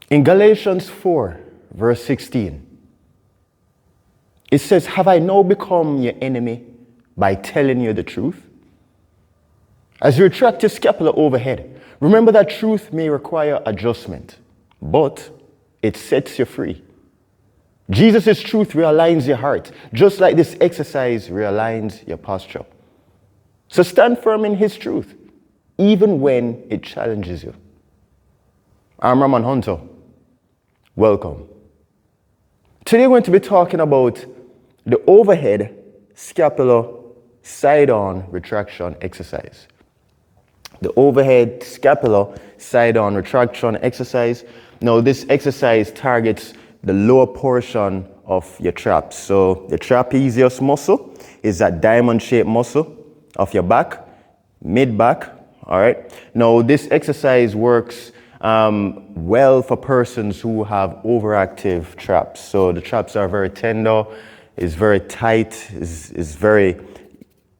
In Galatians 4, verse 16, it says, have I now become your enemy by telling you the truth? As you retract your scapula overhead, remember that truth may require adjustment, but it sets you free. Jesus' truth realigns your heart, just like this exercise realigns your posture. So stand firm in his truth, even when it challenges you. I'm Raman Hunter. Welcome. Today we're going to be talking about the overhead scapular side-on retraction exercise. The overhead scapular side-on retraction exercise. Now this exercise targets the lower portion of your traps. So the trapezius muscle is that diamond-shaped muscle of your back, mid-back, all right? Now this exercise works well for persons who have overactive traps. So the traps are very tender, it's very tight,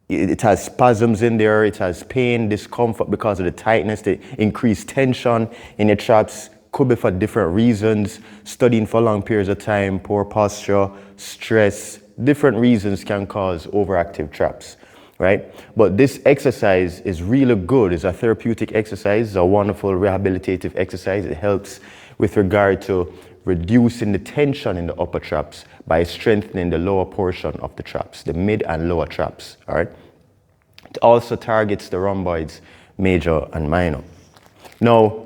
it has spasms in there, it has pain, discomfort because of the tightness, the increased tension in your traps. Could be for different reasons, studying for long periods of time, poor posture, stress, different reasons can cause overactive traps, right? But this exercise is really good. It's a therapeutic exercise, it's a wonderful rehabilitative exercise. It helps with regard to reducing the tension in the upper traps by strengthening the lower portion of the traps, the mid and lower traps, all right? It also targets the rhomboids, major and minor. Now,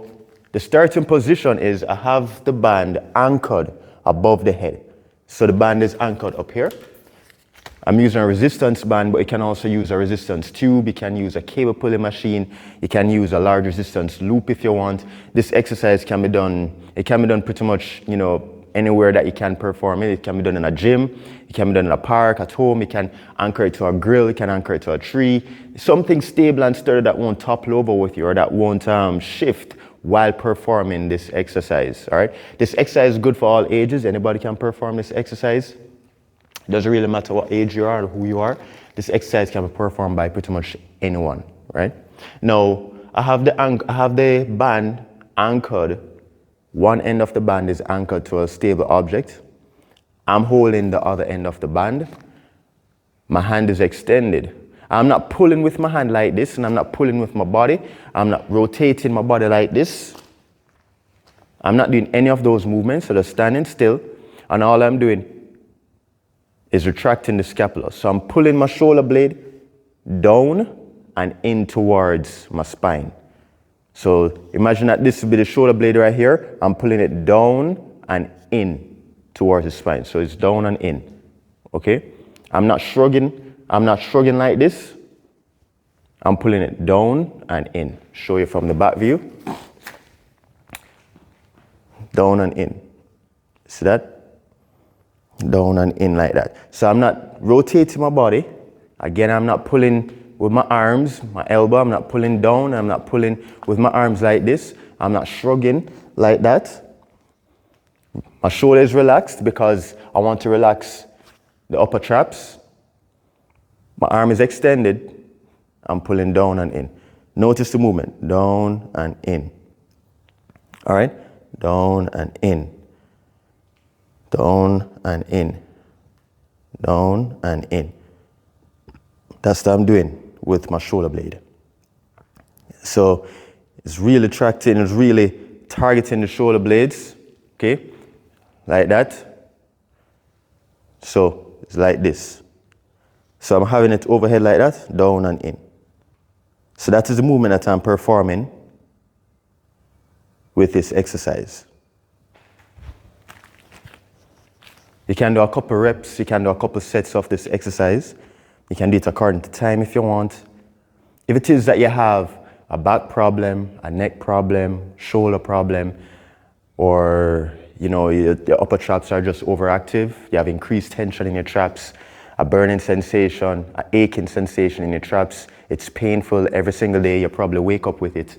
the starting position is I have the band anchored above the head. So the band is anchored up here. I'm using a resistance band, but you can also use a resistance tube. You can use a cable pulling machine. You can use a large resistance loop if you want. This exercise can be done, it can be done pretty much, anywhere that you can perform it. It can be done in a gym. It can be done in a park, at home. You can anchor it to a grill. You can anchor it to a tree. Something stable and sturdy that won't topple over with you or that won't shift while performing this exercise, all right? This exercise is good for all ages. Anybody can perform this exercise. It doesn't really matter what age you are or who you are. This exercise can be performed by pretty much anyone, right? Now, I have the band anchored. One end of the band is anchored to a stable object. I'm holding the other end of the band. My hand is extended. I'm not pulling with my hand like this, and I'm not pulling with my body. I'm not rotating my body like this. I'm not doing any of those movements, so just standing still, and all I'm doing is retracting the scapula. So I'm pulling my shoulder blade down and in towards my spine. So imagine that this would be the shoulder blade right here. I'm pulling it down and in towards the spine. So it's down and in, okay? I'm not shrugging like this. I'm pulling it down and in. Show you from the back view. Down and in. See that? Down and in like that. So I'm not rotating my body. Again, I'm not pulling with my arms, my elbow. I'm not pulling down. I'm not pulling with my arms like this. I'm not shrugging like that. My shoulder is relaxed because I want to relax the upper traps. My arm is extended. I'm pulling down and in. Notice the movement. Down and in. All right? Down and in. Down and in. Down and in. That's what I'm doing with my shoulder blade. So it's really tracting, it's really targeting the shoulder blades. Okay? Like that. So it's like this. So I'm having it overhead like that, down and in. So that is the movement that I'm performing with this exercise. You can do a couple reps, you can do a couple sets of this exercise. You can do it according to time if you want. If it is that you have a back problem, a neck problem, shoulder problem, or the upper traps are just overactive, you have increased tension in your traps, a burning sensation, an aching sensation in your traps. It's painful every single day. You probably wake up with it.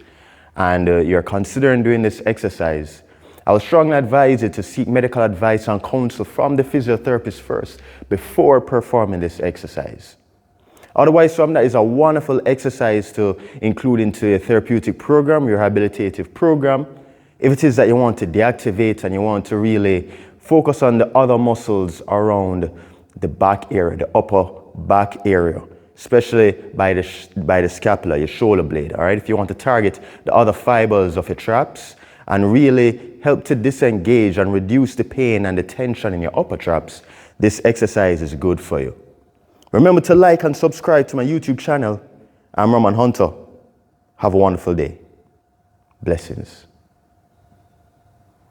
And you're considering doing this exercise. I would strongly advise you to seek medical advice and counsel from the physiotherapist first before performing this exercise. Otherwise, that is a wonderful exercise to include into a therapeutic program, your rehabilitative program. If it is that you want to deactivate and you want to really focus on the other muscles around the back area, the upper back area, especially by the scapula, your shoulder blade, all right? If you want to target the other fibers of your traps and really help to disengage and reduce the pain and the tension in your upper traps, this exercise is good for you. Remember to like and subscribe to my YouTube channel. I'm Roman Hunter. Have a wonderful day. Blessings.